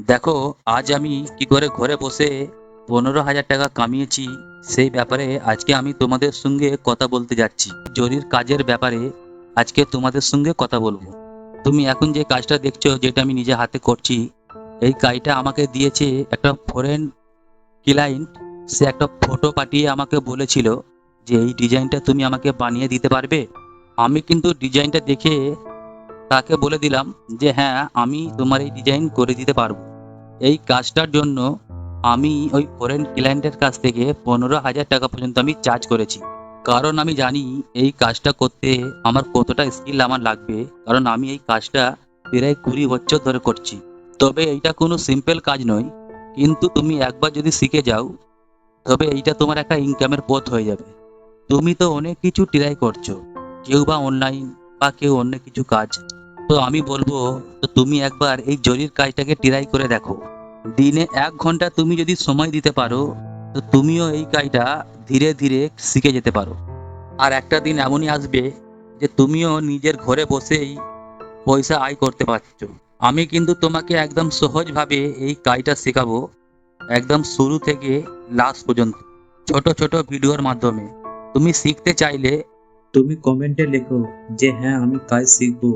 দেখো, আজ আমি কি করে ঘরে বসে 15,000 টাকা কামিয়েছি সেই ব্যাপারে আজকে আমি তোমাদের সঙ্গে কথা বলতে যাচ্ছি। জরির কাজের ব্যাপারে আজকে তোমাদের সঙ্গে কথা বলবো। তুমি এখন যে কাজটা দেখছো, যেটা আমি নিজে হাতে করছি, এই কাজটা আমাকে দিয়েছে একটা ফরেন ক্লায়েন্ট। সে একটা ফটো পাঠিয়ে আমাকে বলেছিল যে এই ডিজাইনটা তুমি আমাকে বানিয়ে দিতে পারবে। আমি কিন্তু ডিজাইনটা দেখে তাকে বলে দিলাম যে হ্যাঁ, আমি তোমার এই ডিজাইন করে দিতে পারবো। এই কাজটার জন্য আমি ওই ফরেন ক্লায়েন্টের কাছ থেকে 15,000 টাকা পর্যন্ত আমি চার্জ করেছি। কারণ আমি জানি এই কাজটা করতে আমার কতটা স্কিল আমার লাগবে। কারণ আমি এই কাজটা প্রায় 20 বছর ধরে করছি। তবে এইটা কোনো সিম্পল কাজ নয়, কিন্তু তুমি একবার যদি শিখে যাও তবে এইটা তোমার একটা ইনকামের পথ হয়ে যাবে। তুমি তো অনেক কিছু ট্রাই করছো, কেউ বা অনলাইন বা কেউ অন্য কিছু কাজ। তো আমি বলবো, তো তুমি একবার এই জরির কাজটাকে ট্রাই করে দেখো। দিনে 1 ঘন্টা তুমি যদি সময় দিতে পারো, তো তুমিও এই কাজটা ধীরে ধীরে শিখে যেতে পারো। আর একটা দিন এমনই আসবে যে তুমিও নিজের ঘরে বসেই পয়সা আয় করতে পারছো। আমি কিন্তু তোমাকে একদম সহজভাবে এই কাজটা শেখাবো, একদম শুরু থেকে লাস্ট পর্যন্ত, ছোট ছোট ভিডিওর মাধ্যমে। তুমি শিখতে চাইলে তুমি কমেন্টে লেখো যে হ্যাঁ, আমি কাজ শিখবো।